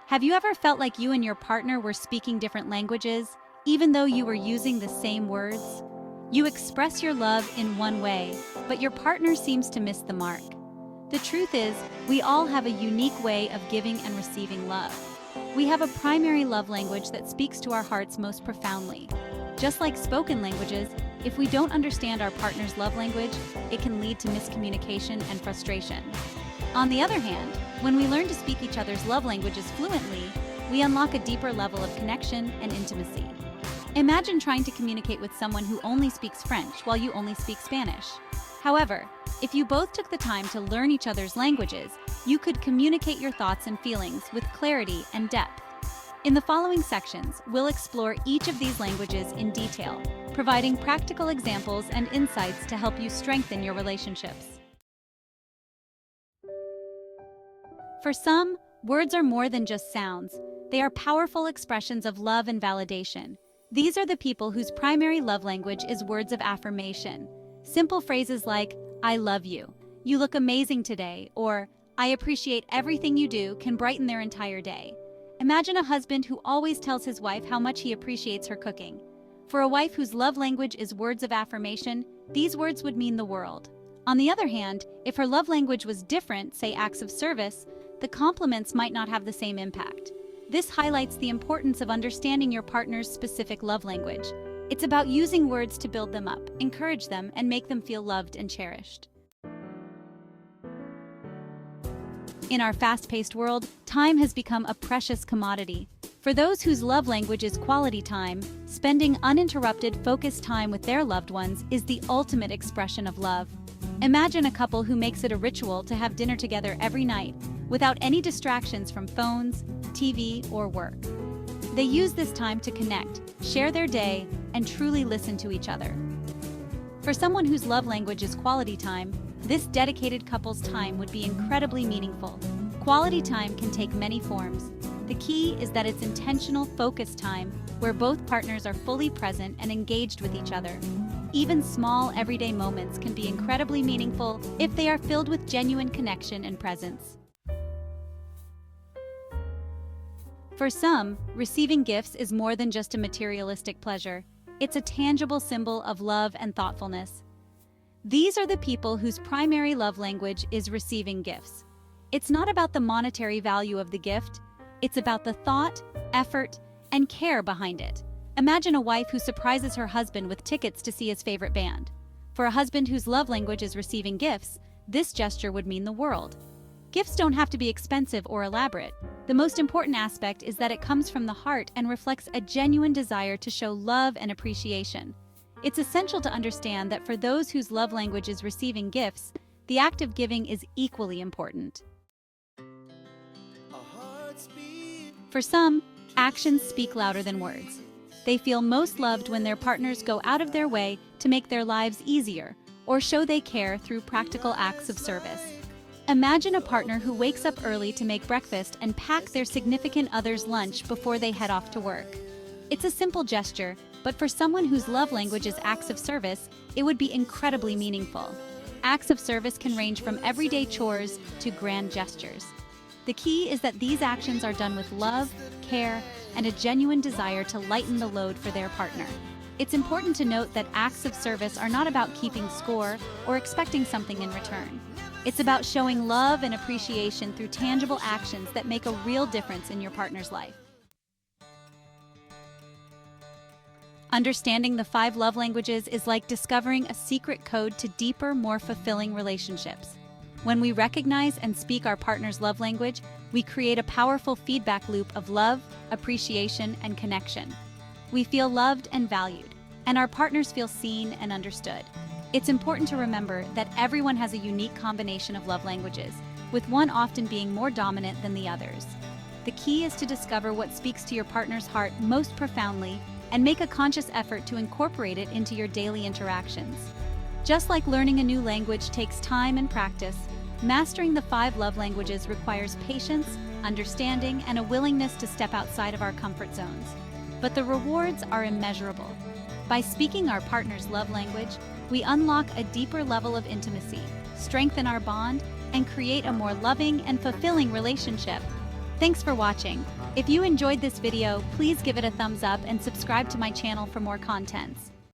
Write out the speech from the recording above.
Have you ever felt like you and your partner were speaking different languages, even though you were using the same words? You express your love in one way, but your partner seems to miss the mark. The truth is, we all have a unique way of giving and receiving love. We have a primary love language that speaks to our hearts most profoundly. Just like spoken languages, if we don't understand our partner's love language, it can lead to miscommunication and frustration. On the other hand, when we learn to speak each other's love languages fluently, we unlock a deeper level of connection and intimacy. Imagine trying to communicate with someone who only speaks French while you only speak Spanish. However, if you both took the time to learn each other's languages, you could communicate your thoughts and feelings with clarity and depth. In the following sections, we'll explore each of these languages in detail, providing practical examples and insights to help you strengthen your relationships. For some, words are more than just sounds. They are powerful expressions of love and validation. These are the people whose primary love language is words of affirmation. Simple phrases like, "I love you," "You look amazing today," or "I appreciate everything you do" can brighten their entire day. Imagine a husband who always tells his wife how much he appreciates her cooking. For a wife whose love language is words of affirmation, these words would mean the world. On the other hand, if her love language was different, say acts of service, the compliments might not have the same impact. This highlights the importance of understanding your partner's specific love language. It's about using words to build them up, encourage them, and make them feel loved and cherished. In our fast-paced world, time has become a precious commodity. For those whose love language is quality time, spending uninterrupted, focused time with their loved ones is the ultimate expression of love. Imagine a couple who makes it a ritual to have dinner together every night, without any distractions from phones, TV, or work. They use this time to connect, share their day, and truly listen to each other. For someone whose love language is quality time, this dedicated couple's time would be incredibly meaningful. Quality time can take many forms. The key is that it's intentional, focused time where both partners are fully present and engaged with each other. Even small, everyday moments can be incredibly meaningful if they are filled with genuine connection and presence. For some, receiving gifts is more than just a materialistic pleasure. It's a tangible symbol of love and thoughtfulness. These are the people whose primary love language is receiving gifts. It's not about the monetary value of the gift, it's about the thought, effort, and care behind it. Imagine a wife who surprises her husband with tickets to see his favorite band. For a husband whose love language is receiving gifts, this gesture would mean the world. Gifts don't have to be expensive or elaborate. The most important aspect is that it comes from the heart and reflects a genuine desire to show love and appreciation. It's essential to understand that for those whose love language is receiving gifts, the act of giving is equally important. For some, actions speak louder than words. They feel most loved when their partners go out of their way to make their lives easier or show they care through practical acts of service. Imagine a partner who wakes up early to make breakfast and pack their significant other's lunch before they head off to work. It's a simple gesture, but for someone whose love language is acts of service, it would be incredibly meaningful. Acts of service can range from everyday chores to grand gestures. The key is that these actions are done with love, care, and a genuine desire to lighten the load for their partner. It's important to note that acts of service are not about keeping score or expecting something in return. It's about showing love and appreciation through tangible actions that make a real difference in your partner's life. Understanding the 5 love languages is like discovering a secret code to deeper, more fulfilling relationships. When we recognize and speak our partner's love language, we create a powerful feedback loop of love, appreciation, and connection. We feel loved and valued, and our partners feel seen and understood. It's important to remember that everyone has a unique combination of love languages, with one often being more dominant than the others. The key is to discover what speaks to your partner's heart most profoundly and make a conscious effort to incorporate it into your daily interactions. Just like learning a new language takes time and practice, mastering the 5 love languages requires patience, understanding, and a willingness to step outside of our comfort zones. But the rewards are immeasurable. By speaking our partner's love language, we unlock a deeper level of intimacy, strengthen our bond, and create a more loving and fulfilling relationship. Thanks for watching. If you enjoyed this video, please give it a thumbs up and subscribe to my channel for more contents.